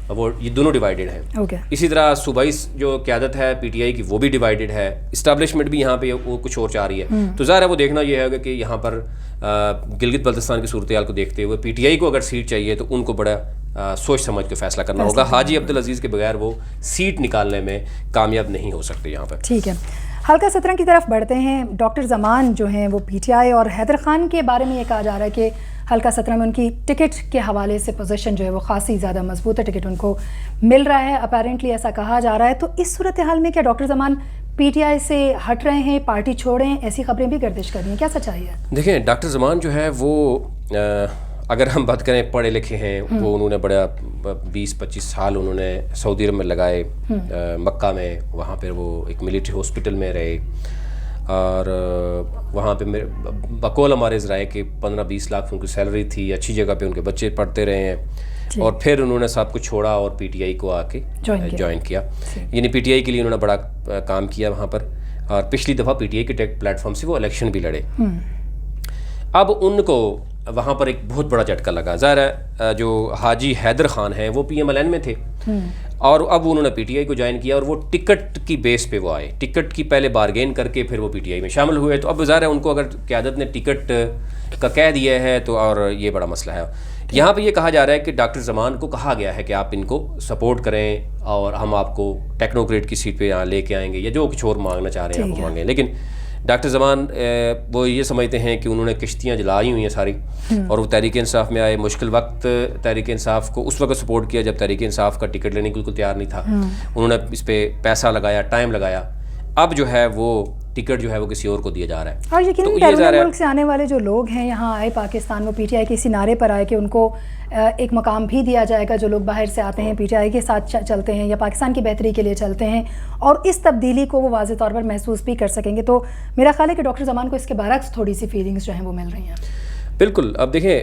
وہ یہ دونوں ڈیوائیڈڈ ہیں. اسی طرح صوبائی جو قیادت ہے پی ٹی آئی کی وہ بھی ڈیوائیڈڈ ہے، اسٹیبلشمنٹ بھی یہاں پہ وہ کچھ اور چاہ رہی ہے. تو ظاہر ہے وہ دیکھنا یہ ہے کہ یہاں پر گلگت بلتستان کی صورتحال کو دیکھتے ہوئے پی ٹی آئی کو اگر سیٹ چاہیے تو ان کو بڑا سوچ سمجھ کے فیصلہ کرنا ہوگا. حاجی عبدالعزیز کے بغیر وہ سیٹ نکالنے میں کامیاب نہیں ہو سکتے یہاں پر. ٹھیک ہے، حلقہ 17 کی طرف بڑھتے ہیں. ڈاکٹر زمان جو ہیں وہ پی ٹی آئی اور حیدر خان کے بارے میں یہ کہا جا رہا ہے کہ حلقہ 17 میں ان کی ٹکٹ کے حوالے سے پوزیشن جو ہے وہ خاصی زیادہ مضبوط ہے، ٹکٹ ان کو مل رہا ہے، اپیرنٹلی ایسا کہا جا رہا ہے. تو اس صورتحال میں کیا doctor Zaman P T I سے ہٹ رہے ہیں، پارٹی چھوڑ رہے ہیں؟ ایسی خبریں بھی گردش کر رہی ہیں، کیا سچائی ہے؟ دیکھیں ڈاکٹر زمان جو ہے وہ اگر ہم بات کریں پڑھے لکھے ہیں، وہ انہوں نے بڑا 20-25 سال انہوں نے سعودی عرب میں لگائے، مکہ میں، وہاں پہ وہ ایک ملٹری ہاسپٹل میں رہے، اور وہاں پہ بقول ہمارے ذرائع کہ 15-20 لاکھ ان کی سیلری تھی، اچھی جگہ پہ ان کے بچے پڑھتے رہے ہیں، اور پھر انہوں نے سب کچھ چھوڑا اور پی ٹی آئی کو آ کے جوائن کیا. یعنی پی ٹی آئی کے لیے انہوں نے بڑا کام کیا وہاں پر، اور پچھلی دفعہ پی ٹی آئی کے پلیٹ فارم سے وہ الیکشن بھی لڑے. اب ان کو وہاں پر ایک بہت بڑا جھٹکا لگا. ظاہر ہے جو حاجی حیدر خان ہیں وہ پی ایم ایل این میں تھے، اور اب انہوں نے پی ٹی آئی کو جوائن کیا، اور وہ ٹکٹ کی بیس پہ وہ آئے، ٹکٹ کی پہلے بارگین کر کے پھر وہ پی ٹی آئی میں شامل ہوئے. تو اب ظاہر ہے ان کو اگر قیادت نے ٹکٹ کا کہہ دیا ہے تو اور یہ بڑا مسئلہ ہے. یہاں پہ یہ کہا جا رہا ہے کہ ڈاکٹر زمان کو کہا گیا ہے کہ آپ ان کو سپورٹ کریں اور ہم آپ کو ٹیکنوکریٹ کی سیٹ پہ یہاں لے کے آئیں گے، یا جو کچھ اور مانگنا چاہ رہے ہیں آپ کو مانگیں. لیکن ڈاکٹر زمان وہ یہ سمجھتے ہیں کہ انہوں نے کشتیاں جلائی ہوئی ہیں ساری، اور وہ تحریک انصاف میں آئے. مشکل وقت تحریک انصاف کو اس وقت سپورٹ کیا جب تحریک انصاف کا ٹکٹ لینے کے بالکل تیار نہیں تھا. انہوں نے اس پہ پیسہ لگایا، ٹائم لگایا. اب جو ہے وہ ٹکٹ جو ہے وہ کسی اور کو دیا جا رہا ہے. اور یقیناً بیرون ملک سے آنے والے جو لوگ ہیں یہاں آئے پاکستان، وہ پی ٹی آئی کے اسی نعرے پر آئے کہ ان کو ایک مقام بھی دیا جائے گا. جو لوگ باہر سے آتے ہیں، پی ٹی آئی کے ساتھ چلتے ہیں یا پاکستان کی بہتری کے لیے چلتے ہیں، اور اس تبدیلی کو وہ واضح طور پر محسوس بھی کر سکیں گے. تو میرا خیال ہے کہ ڈاکٹر زمان کو اس کے برعکس تھوڑی سی فیلنگس جو ہیں وہ مل رہی ہیں. بالکل. اب دیکھیں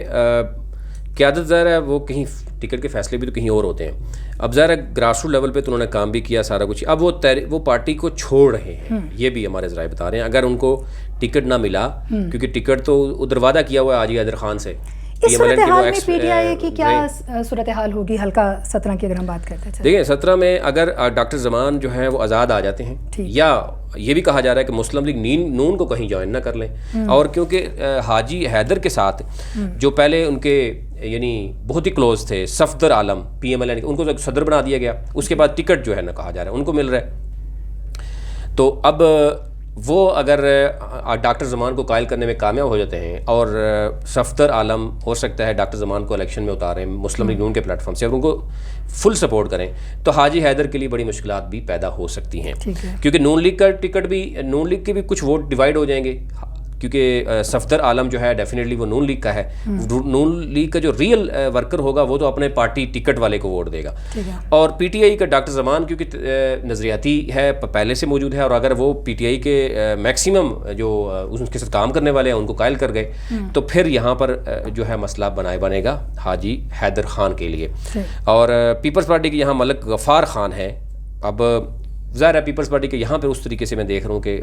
قیادت ظاہر ہے وہ کہیں ٹکٹ کے فیصلے بھی تو کہیں اور ہوتے ہیں. اب ظاہر ہے گراس روٹ لیول پہ تو انہوں نے کام بھی کیا سارا کچھ. اب وہ پارٹی کو چھوڑ رہے ہیں، یہ بھی ہمارے ذرائع بتا رہے ہیں. اگر ان کو ٹکٹ نہ ملا، کیونکہ ٹکٹ تو ادھر وعدہ کیا ہوا ہے حاجی حیدر خان سے. اس صورتحال میں پی ٹی آئی کی کیا صورتحال ہوگی حلقہ 17 کی اگر ہم بات کرتے ہیں؟ دیکھیں 17 میں اگر ڈاکٹر زمان جو ہیں وہ آزاد آ جاتے ہیں، یا یہ بھی کہا جا رہا ہے کہ مسلم لیگ نون کو کہیں جوائن نہ کر لیں. اور کیونکہ حاجی حیدر کے ساتھ جو پہلے ان کے یعنی بہت ہی کلوز تھے، صفدر عالم پی ایم ایل این، ان کو صدر بنا دیا گیا. اس کے بعد ٹکٹ جو ہے نا کہا جا رہا ہے ان کو مل رہا ہے. تو اب وہ اگر ڈاکٹر زمان کو قائل کرنے میں کامیاب ہو جاتے ہیں، اور صفدر عالم ہو سکتا ہے ڈاکٹر زمان کو الیکشن میں اتاریں مسلم لیگ نون کے پلیٹ فارم سے، اور ان کو فل سپورٹ کریں، تو حاجی حیدر کے لیے بڑی مشکلات بھی پیدا ہو سکتی ہیں. کیونکہ نون لیگ کا ٹکٹ بھی، نون لیگ کے بھی کچھ ووٹ ڈیوائیڈ ہو جائیں گے، کیونکہ صفدر عالم جو ہے ڈیفینیٹلی وہ نون لیگ کا ہے. نون لیگ کا جو ریئل ورکر ہوگا وہ تو اپنے پارٹی ٹکٹ والے کو ووٹ دے گا. اور پی ٹی آئی کا ڈاکٹر زمان کیونکہ نظریاتی ہے، پہلے سے موجود ہے، اور اگر وہ پی ٹی آئی کے میکسیمم جو اس کے ساتھ کام کرنے والے ہیں ان کو قائل کر گئے، تو پھر یہاں پر جو ہے مسئلہ بنے گا حاجی حیدر خان کے لیے. اور پیپلز پارٹی کے یہاں ملک غفار خان ہے. اب ظاہر ہے پیپلز پارٹی کے یہاں پہ اس طریقے سے میں دیکھ رہا ہوں کہ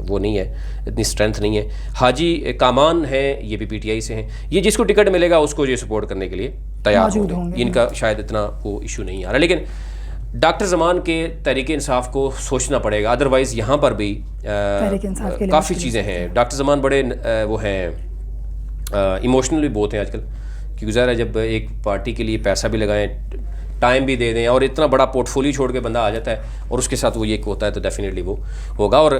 وہ نہیں ہے، اتنی اسٹرینتھ نہیں ہے. حاجی کامان ہیں، یہ بھی پی ٹی آئی سے ہیں. یہ جس کو ٹکٹ ملے گا اس کو یہ سپورٹ کرنے کے لیے تیار ہوں گے. ان کا شاید اتنا وہ ایشو نہیں آ رہا. لیکن ڈاکٹر زمان کے تحریک انصاف کو سوچنا پڑے گا، ادروائز یہاں پر بھی کافی چیزیں ہیں. ڈاکٹر زمان بڑے وہ ہیں ایموشنل بھی بہت ہیں آج کل، کیونکہ ظاہر ہے جب ایک پارٹی کے لیے پیسہ بھی لگائیں، ٹائم بھی دے دیں اور اتنا بڑا پورٹ فولیو چھوڑ کے بندہ آ جاتا ہے اور اس کے ساتھ وہ یہ ہوتا ہے تو ڈیفینیٹلی وہ ہوگا. اور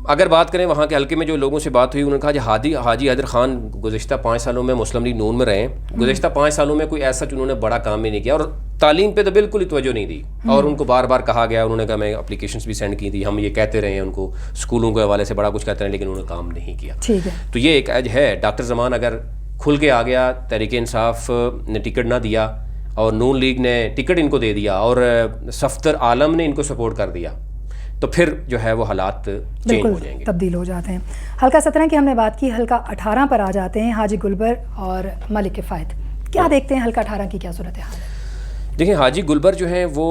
اگر بات کریں وہاں کے حلقے میں جو لوگوں سے بات ہوئی، انہوں نے کہا کہ حاجی حیدر خان گزشتہ 5 سالوں میں مسلم لیگ نون میں رہے ہیں، گزشتہ 5 سالوں میں کوئی ایسا انہوں نے بڑا کام بھی نہیں کیا اور تعلیم پہ تو بالکل ہی توجہ نہیں دی، اور ان کو بار بار کہا گیا، انہوں نے کہا میں اپلیکیشنز بھی سینڈ کی تھی، ہم یہ کہتے رہے ہیں ان کو اسکولوں کے حوالے سے بڑا کچھ کہتے رہے لیکن انہوں نے کام نہیں کیا. تو یہ ایک ایج ہے. ڈاکٹر زمان اگر کھل کے آ گیا، تحریک انصاف نے ٹکٹ نہ دیا اور نون لیگ نے ٹکٹ ان کو دے دیا اور صفدر عالم نے ان کو سپورٹ کر دیا، تو پھر جو ہے وہ حالات چینج ہو جائیں گے، تبدیل ہو جاتے ہیں. حلقہ 17 کی ہم نے بات کی، حلقہ 18 پر آ جاتے ہیں. حاجی گلبر اور ملک کفایت، کیا دیکھتے ہیں حلقہ 18 کی کیا صورتحال ہے؟ دیکھیں حاجی گلبر جو ہیں وہ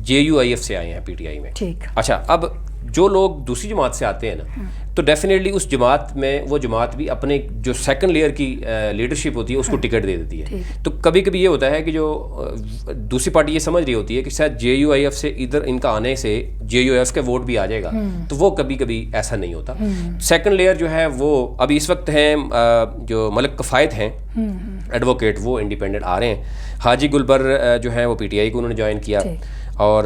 JUIF سے آئے ہیں PTI میں. ٹھیک. اچھا، اب جو لوگ دوسری جماعت سے آتے ہیں نا تو ڈیفینیٹلی اس جماعت میں وہ جماعت بھی اپنے جو سیکنڈ لیئر کی لیڈرشپ ہوتی ہے اس کو ٹکٹ دے دیتی ہے. تو کبھی کبھی یہ ہوتا ہے کہ جو دوسری پارٹی یہ سمجھ رہی ہوتی ہے کہ شاید JUIF سے ادھر ان کا آنے سے JUIF کا ووٹ بھی آ جائے گا، تو وہ کبھی کبھی ایسا نہیں ہوتا. سیکنڈ لیئر جو ہے وہ ابھی اس وقت ہیں جو ملک کفایت ہیں ایڈوکیٹ، وہ انڈیپینڈنٹ آ رہے ہیں. حاجی گلبر جو ہے وہ PTI کو انہوں نے جوائن کیا اور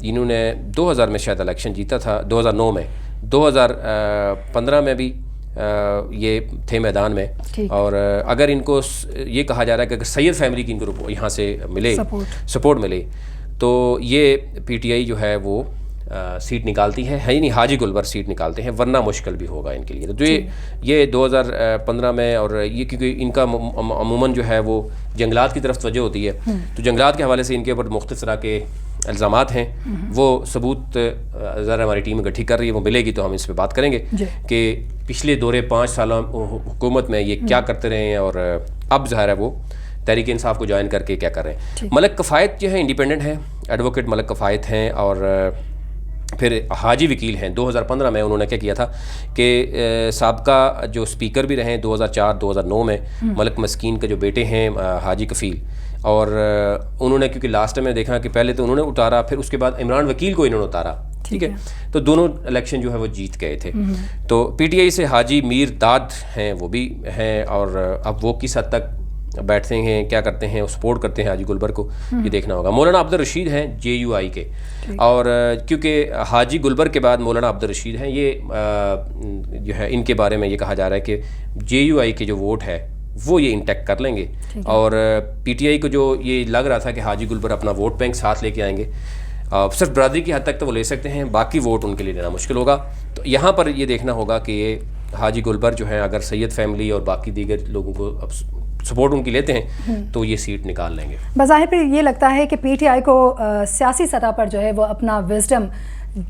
انہوں نے 2000 میں شاید الیکشن جیتا تھا، 2009 میں، 2015 میں بھی یہ تھے میدان میں. اور اگر ان کو یہ کہا جا رہا ہے کہ اگر سید فیملی کی ان کو یہاں سے ملے سپورٹ ملے تو یہ PTI جو ہے وہ سیٹ نکالتی ہے، یعنی حاجی گلبر سیٹ نکالتے ہیں، ورنہ مشکل بھی ہوگا ان کے لیے. تو یہ 2015 میں، اور یہ کیونکہ ان کا عموماً جو ہے وہ جنگلات کی طرف توجہ ہوتی ہے، تو جنگلات کے حوالے سے ان کے اوپر مختلف طرح کے الزامات ہیں. وہ ثبوت ذرا ہماری ٹیم اکٹھی کر رہی ہے، وہ ملے گی تو ہم اس پہ بات کریں گے کہ پچھلے دورے 5 سالوں حکومت میں یہ کیا کرتے رہے ہیں اور اب ظاہر ہے وہ تحریک انصاف کو جوائن کر کے کیا کر رہے ہیں. ملک کفایت جو ہے انڈیپینڈنٹ ہیں، ایڈوکیٹ ملک کفایت ہیں، اور پھر حاجی وکیل ہیں. 2015 میں انہوں نے کیا کیا تھا کہ سابقہ جو اسپیکر بھی رہے 2004-2009 میں، ملک مسکین کے جو بیٹے ہیں حاجی کفیل، اور انہوں نے کیونکہ لاسٹ میں دیکھا کہ پہلے تو انہوں نے اتارا، پھر اس کے بعد عمران وکیل کو انہوں نے اتارا، ٹھیک ہے، تو دونوں الیکشن جو ہے وہ جیت گئے تھے. تو PTI سے حاجی میر داد ہیں، وہ بھی ہیں، اور اب وہ کس حد تک بیٹھتے ہیں، کیا کرتے ہیں، سپورٹ کرتے ہیں حاجی گلبر کو، یہ دیکھنا ہوگا. مولانا عبدالرشید ہیں JUI کے، اور کیونکہ حاجی گلبر کے بعد مولانا عبدالرشید ہیں، یہ جو ہے ان کے بارے میں یہ کہا جا رہا ہے کہ JUI کے جو ووٹ ہے وہ یہ انٹیکٹ کر لیں گے، اور PTI کو جو یہ لگ رہا تھا کہ حاجی گلبر اپنا ووٹ بینک ساتھ لے کے آئیں گے، صرف برادری کی حد تک تو وہ لے سکتے ہیں، باقی ووٹ ان کے لیے لینا مشکل ہوگا. تو یہاں پر یہ دیکھنا ہوگا کہ یہ حاجی گلبر جو ہیں اگر سید فیملی اور باقی دیگر لوگوں کو سپورٹ ان کی لیتے ہیں تو یہ سیٹ نکال لیں گے. بظاہر پہ یہ لگتا ہے کہ PTI کو سیاسی سطح پر جو ہے وہ اپنا وزڈم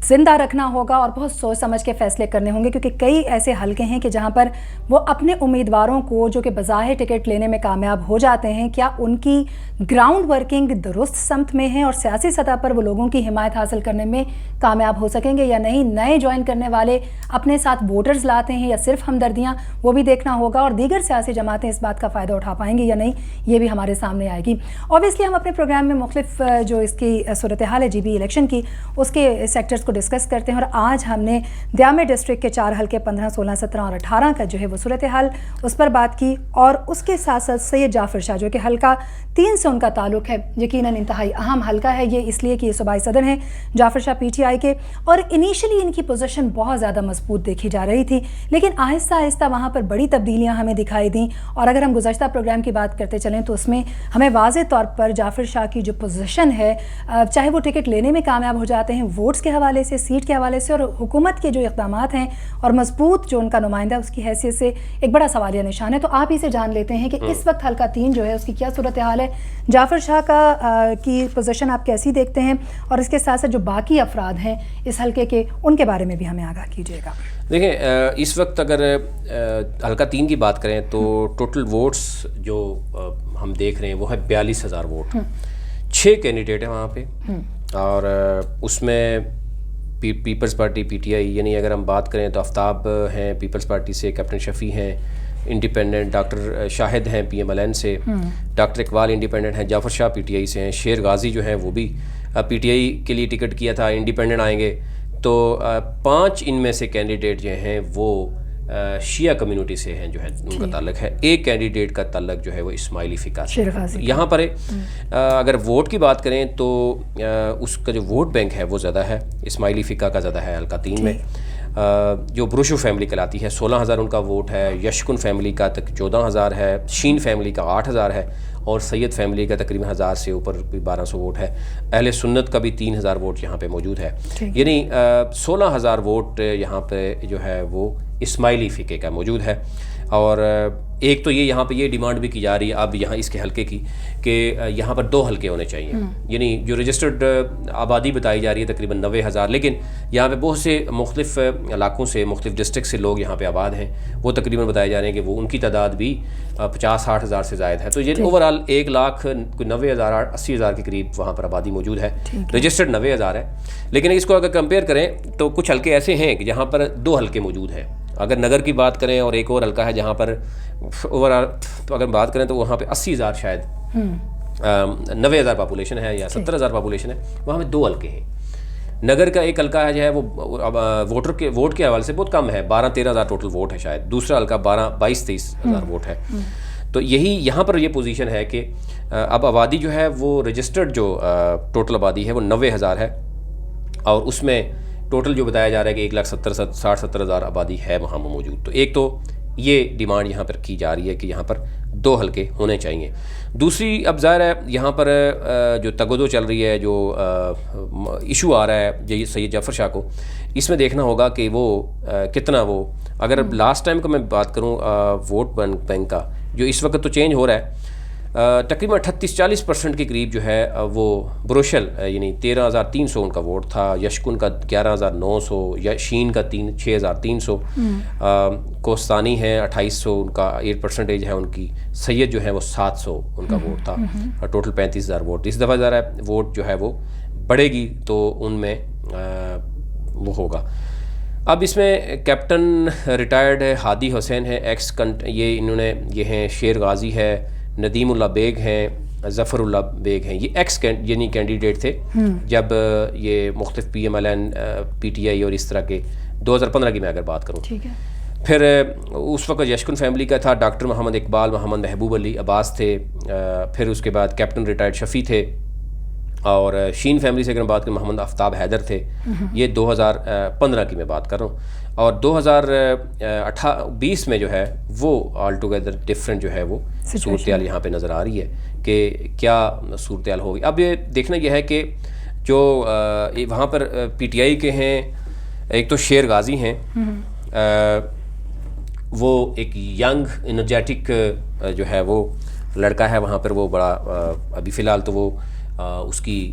زندہ رکھنا ہوگا اور بہت سوچ سمجھ کے فیصلے کرنے ہوں گے، کیونکہ کئی ایسے حلقے ہیں کہ جہاں پر وہ اپنے امیدواروں کو جو کہ بظاہر ٹکٹ لینے میں کامیاب ہو جاتے ہیں، کیا ان کی گراؤنڈ ورکنگ درست سمت میں ہے اور سیاسی سطح پر وہ لوگوں کی حمایت حاصل کرنے میں کامیاب ہو سکیں گے یا نہیں. نئے جوائن کرنے والے اپنے ساتھ ووٹرز لاتے ہیں یا صرف ہمدردیاں، وہ بھی دیکھنا ہوگا، اور دیگر سیاسی جماعتیں اس بات کا فائدہ اٹھا پائیں گے یا نہیں، یہ بھی ہمارے سامنے آئے گی. اوبیسلی ہم اپنے پروگرام میں مختلف جو اس کی صورتحال ہے GB الیکشن کی، اس کے سیکٹرز کو ڈسکس کرتے ہیں، اور آج ہم نے دیامے ڈسٹرکٹ کے 4 حلقے 15, 16, 17 اور 18 کا جو ہے وہ صورتحال اس پر بات کی، اور اس کے ساتھ ساتھ سید جعفر شاہ جو کہ حلقہ 3 سے ان کا تعلق ہے، یقیناً انتہائی اہم حلقہ ہے یہ، اس لیے کہ یہ صوبائی صدر ہیں جعفر شاہ PTI کے، اور انیشلی ان کی پوزیشن بہت زیادہ مضبوط دیکھی جا رہی تھی، لیکن آہستہ آہستہ وہاں پر بڑی تبدیلیاں ہمیں دکھائی دیں. اور اگر ہم گزشتہ پروگرام کی بات کرتے چلیں تو اس میں ہمیں واضح طور پر جعفر شاہ کی جو پوزیشن ہے، چاہے وہ ٹکٹ لینے میں کامیاب ہو جاتے ہیں ووٹس کے حوالے سے، سیٹ کے حوالے سے، اور حکومت کے جو اقدامات ہیں اور مضبوط جو ان کا نمائندہ اس کی حیثیت سے ایک بڑا سوالیہ نشان ہے. تو آپ ہی سے جان لیتے ہیں کہ اس وقت حلقہ 3 جو ہے اس کی کیا صورتحال ہے، جعفر شاہ کی پوزیشن آپ کیسی دیکھتے ہیں، اور اس کے ساتھ ساتھ جو باقی افراد ہیں اس حلقے کے ان کے بارے میں بھی ہمیں آگاہ کیجیے گا. دیکھیں اس وقت اگر حلقہ 3 کی بات کریں تو ٹوٹل ووٹس جو ہم دیکھ رہے ہیں وہ ہے 42,000 ووٹ. 6 کینڈیڈیٹ ہیں وہاں پہ، اور اس میں پیپلز پارٹی PTI، یعنی اگر ہم بات کریں تو آفتاب ہیں پیپلز پارٹی سے، کیپٹن شفیع ہیں انڈیپینڈنٹ، ڈاکٹر شاہد ہیں PMLN سے، ڈاکٹر اقبال انڈیپینڈنٹ ہیں، جعفر شاہ PTI سے ہیں، شیر غازی جو ہیں وہ بھی PTI کے لیے ٹکٹ کیا تھا، انڈیپینڈنٹ آئیں گے. تو 5 ان میں سے کینڈیڈیٹ جو ہیں وہ شیعہ کمیونٹی سے ہیں جو ہے ان کا تعلق ہے. ایک کینڈیڈیٹ کا تعلق جو ہے وہ اسماعیلی فقہ سے. یہاں پر اگر ووٹ کی بات کریں تو اس کا جو ووٹ بینک ہے وہ زیادہ ہے, اسماعیلی فقہ کا زیادہ ہے حلقہ 3 میں. جو بروشو فیملی کہلاتی ہے 16,000 ان کا ووٹ ہے, یشکن فیملی کا تک 14,000 ہے, شین فیملی کا 8,000 ہے, اور سید فیملی کا تقریباً 1,000 سے اوپر 1,200 ووٹ ہے. اہل سنت کا بھی 3,000 ووٹ یہاں پہ موجود ہے. یعنی 16,000 ووٹ یہاں پہ جو ہے وہ اسماعیلی فقہ کا موجود ہے. اور ایک تو یہ یہاں پہ یہ ڈیمانڈ بھی کی جا رہی ہے اب یہاں اس کے حلقے کی کہ یہاں پر 2 حلقے ہونے چاہیے. یعنی جو رجسٹرڈ آبادی بتائی جا رہی ہے تقریباً 90,000, لیکن یہاں پہ بہت سے مختلف علاقوں سے مختلف ڈسٹرکٹ سے لوگ یہاں پہ آباد ہیں. وہ تقریباً بتائے جا رہے ہیں کہ وہ ان کی تعداد بھی 50-60 ہزار سے زائد ہے. تو یہ اوور آل 1,90,000 80,000 کے قریب وہاں پر آبادی موجود ہے. رجسٹرڈ 90,000 ہے, لیکن اس کو اگر کمپیئر کریں تو کچھ حلقے ایسے ہیں کہ جہاں پر 2 حلقے موجود ہیں. اگر نگر کی بات کریں اور ایک اور حلقہ ہے جہاں پر اوور آل تو اگر بات کریں تو وہاں پہ 80,000 شاید 90,000 پاپولیشن ہے یا 70,000 پاپولیشن ہے, وہاں میں 2 حلقے ہیں. نگر کا ایک حلقہ ہے جو ہے وہ ووٹ کے حوالے سے بہت کم ہے, 12-13,000 ٹوٹل ووٹ ہے شاید. دوسرا حلقہ 22-23,000 ووٹ ہے. تو یہی یہاں پر یہ پوزیشن ہے کہ اب آبادی جو ہے وہ رجسٹرڈ جو ٹوٹل آبادی ہے وہ 90,000 ہے, اور اس میں ٹوٹل جو بتایا جا رہا ہے کہ 1,60,000 آبادی ہے وہاں موجود. تو ایک تو یہ ڈیمانڈ یہاں پر کی جا رہی ہے کہ یہاں پر 2 حلقے ہونے چاہیے. دوسری اب ظاہر ہے یہاں پر جو تگودو چل رہی ہے, جو ایشو آ رہا ہے سید جعفر شاہ کو, اس میں دیکھنا ہوگا کہ وہ کتنا وہ اگر لاسٹ ٹائم کا میں بات کروں ووٹ بینک کا جو اس وقت تو چینج ہو رہا ہے, تقریباً 38-40% کے قریب جو ہے وہ بروشل یعنی 13,300 ان کا ووٹ تھا, یشکن کا 11,900, یا شین کا 6,300, کوستانی ہے 2,800 ان کا 8% ہے ان کی, سید جو ہے وہ 700 ان کا ووٹ تھا, ٹوٹل 35,000 ووٹ. اس دفعہ ذرا ووٹ جو ہے وہ بڑھے گی تو ان میں وہ ہوگا. اب اس میں کیپٹن ریٹائرڈ ہے ہادی حسین ہے, یہ انہوں نے یہ ہیں, شیر غازی ہے, ندیم اللہ بیگ ہیں, ظفر اللہ بیگ ہیں. یہ ایکس یعنی کینڈیڈیٹ تھے جب یہ مختلف PMLN PTI اور اس طرح کے 2015 کی میں اگر بات کروں. پھر اس وقت یشکن فیملی کا تھا ڈاکٹر محمد اقبال, محمد محبوب علی عباس تھے. پھر اس کے بعد کیپٹن ریٹائرڈ شفیع تھے, اور شین فیملی سے اگر میں بات کروں محمد آفتاب حیدر تھے. یہ 2015 کی میں بات کر رہا ہوں. اور 2020 میں جو ہے وہ آل ٹوگیدر ڈفرینٹ جو ہے وہ صورتحال یہاں پہ نظر آ رہی ہے کہ کیا صورتحال ہوگی. اب یہ دیکھنا یہ ہے کہ جو وہاں پر PTI کے ہیں, ایک تو شیر غازی ہیں, وہ ایک ینگ انرجیٹک جو ہے وہ لڑکا ہے وہاں پر, وہ بڑا ابھی فی الحال تو وہ اس کی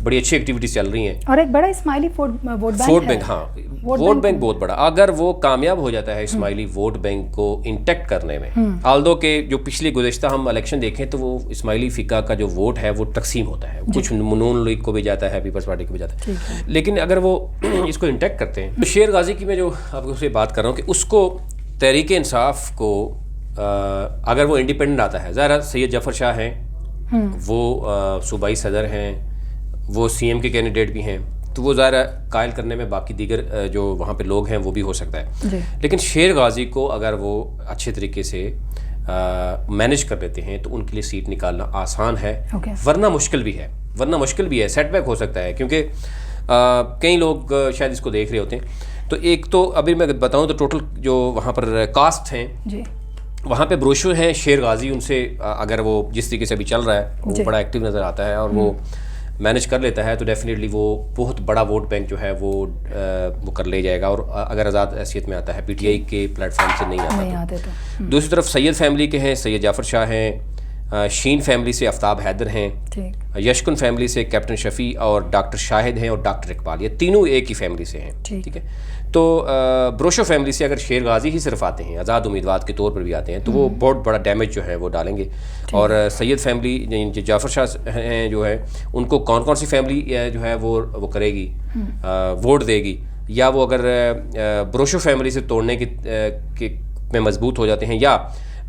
بڑی اچھی ایکٹیویٹیز چل رہی ہیں. اور ایک بڑا اسماعیلی ووٹ بینک ہاں ووٹ بینک بہت بڑا, اگر وہ کامیاب ہو جاتا ہے اسماعیلی ووٹ بینک کو انٹیکٹ کرنے میں, آلدو کہ جو پچھلی گزشتہ ہم الیکشن دیکھیں تو وہ اسماعیلی فقہ کا جو ووٹ ہے وہ تقسیم ہوتا ہے, کچھ نون لیگ کو بھی جاتا ہے, پیپلز پارٹی کو بھی جاتا ہے, لیکن اگر وہ اس کو انٹیکٹ کرتے ہیں تو شیر غازی کی میں جو آپ کو سے بات کر رہا ہوں کہ اس کو تحریک انصاف کو اگر وہ انڈیپینڈنٹ آتا ہے, ظاہر سید جعفر شاہ ہیں, وہ صوبائی صدر ہیں, وہ CM کے کینڈیڈیٹ بھی ہیں, تو وہ ظاہر قائل کرنے میں باقی دیگر جو وہاں پہ لوگ ہیں وہ بھی ہو سکتا ہے. لیکن شیر غازی کو اگر وہ اچھے طریقے سے مینیج کر لیتے ہیں تو ان کے لیے سیٹ نکالنا آسان ہے, ورنہ مشکل بھی ہے, سیٹ بیک ہو سکتا ہے, کیونکہ کئی لوگ شاید اس کو دیکھ رہے ہوتے ہیں. تو ایک تو ابھی میں بتاؤں تو ٹوٹل جو وہاں پر کاسٹ ہیں وہاں پہ بروشو ہیں, شیر غازی ان سے اگر وہ جس طریقے سے ابھی چل رہا ہے وہ بڑا ایکٹیو نظر آتا ہے اور وہ مینیج کر لیتا ہے, تو ڈیفینیٹلی وہ بہت بڑا ووٹ بینک جو ہے وہ کر لے جائے گا, اور اگر آزاد حیثیت میں آتا ہے, PTI کے پلیٹ فارم سے نہیں آتا. دوسری طرف سید فیملی کے ہیں, سید جعفر شاہ ہیں, شین فیملی سے آفتاب حیدر ہیں, یشکن فیملی سے کیپٹن شفیع اور ڈاکٹر شاہد ہیں اور ڈاکٹر اقبال, یہ تینوں ایک ہی فیملی سے ہیں. ٹھیک ہے, تو بروشو فیملی سے اگر شیر غازی ہی صرف آتے ہیں, آزاد امیدوار کے طور پر بھی آتے ہیں, تو وہ بہت بڑا ڈیمیج جو ہے وہ ڈالیں گے. اور سید فیملی جعفر شاہ ہیں جو ہے, ان کو کون کون سی فیملی جو ہے وہ کرے گی, ووٹ دے گی, یا وہ اگر بروشو فیملی سے توڑنے میں مضبوط ہو جاتے ہیں, یا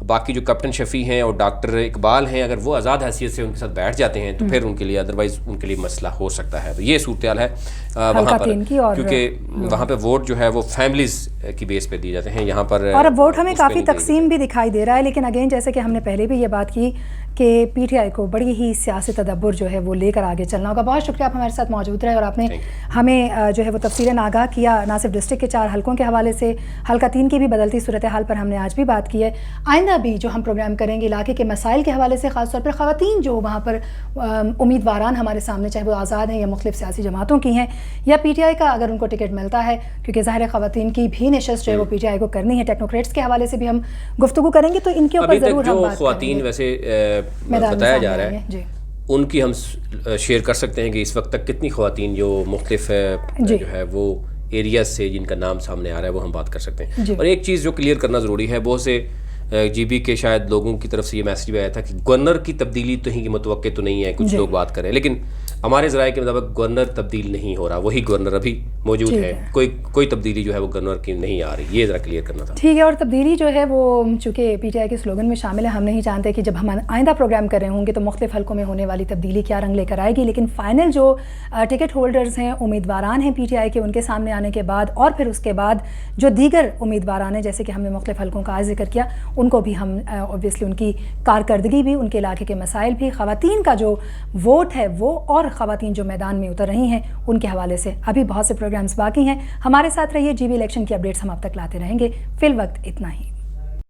باقی جو کیپٹن شفیع ہیں اور ڈاکٹر اقبال ہیں اگر وہ آزاد حیثیت سے ان کے ساتھ بیٹھ جاتے ہیں تو پھر ان کے لیے ادروائز ان کے لیے مسئلہ ہو سکتا ہے. یہ صورتحال ہے وہاں پر, کیونکہ وہاں پہ ووٹ جو ہے وہ فیملیز کی بیس پہ دیے جاتے ہیں. یہاں پر اور اب ووٹ ہمیں کافی تقسیم بھی دکھائی دے رہا ہے, لیکن اگین جیسے کہ ہم نے پہلے بھی یہ بات کی کہ پی ٹی آئی کو بڑی ہی سیاسی تدبر جو ہے وہ لے کر آگے چلنا ہوگا. بہت شکریہ آپ ہمارے ساتھ موجود رہے اور آپ نے ہمیں جو ہے وہ تفصیلاً آگاہ کیا, نہ صرف ڈسٹرکٹ کے 4 حلقوں کے حوالے سے, حلقہ 3 کی بھی بدلتی صورتحال پر ہم نے آج بھی بات کی ہے. آئندہ بھی جو ہم پروگرام کریں گے علاقے کے مسائل کے حوالے سے, خاص طور پر خواتین جو وہاں پر امیدواران ہمارے سامنے, چاہے وہ آزاد ہیں یا مختلف سیاسی جماعتوں کی ہیں یا پی ٹی آئی کا اگر ان کو ٹکٹ ملتا ہے, کیونکہ ظاہر خواتین کی بھی نشست جو ہے وہ پی ٹی آئی کو کرنی ہے. ٹیکنوکریٹس کے حوالے سے بھی ہم گفتگو کریں گے, تو ان کے اوپر ضرور ہم بات کریں گے. ویسے بتایا جا رہا ہے ان کی ہم شیئر کر سکتے ہیں کہ اس وقت تک کتنی خواتین جو مختلف جو ہے وہ ایریاز سے جن کا نام سامنے آ رہا ہے وہ ہم بات کر سکتے ہیں. اور ایک چیز جو کلیئر کرنا ضروری ہے, بہت سے جی بی کے شاید لوگوں کی طرف سے یہ میسج بھی آیا تھا کہ گورنر کی تبدیلی تو ہی متوقع تو نہیں ہے, کچھ لوگ بات کریں, لیکن ہمارے ذرائع کے مطابق گورنر تبدیل نہیں ہو رہا, وہی گورنر ابھی موجود ہے. کوئی تبدیلی جو ہے وہ گورنر کی نہیں آ رہی, یہ ذرا کلیئر کرنا تھا. ٹھیک ہے. اور تبدیلی جو ہے وہ چونکہ پی ٹی آئی کے سلوگن میں شامل ہے, ہم نہیں جانتے کہ جب ہم آئندہ پروگرام کر رہے ہوں گے تو مختلف حلقوں میں ہونے والی تبدیلی کیا رنگ لے کر آئے گی. لیکن فائنل جو ٹکٹ ہولڈرز ہیں, امیدواران ہیں پی ٹی آئی کے, ان کے سامنے آنے کے بعد اور پھر اس کے بعد جو دیگر امیدواران ہیں, جیسے کہ ہم نے مختلف حلقوں کا آج ذکر کیا, ان کو بھی ہم اوبویسلی ان کی کارکردگی بھی, ان کے علاقے کے مسائل بھی, خواتین کا جو ووٹ ہے وہ, اور خواتین جو میدان میں اتر رہی ہیں ان کے حوالے سے ابھی بہت سے پروگرامز باقی ہیں. ہمارے ساتھ رہیے, جی بی الیکشن کی اپڈیٹس ہم اب تک لاتے رہیں گے. فی الوقت اتنا ہی.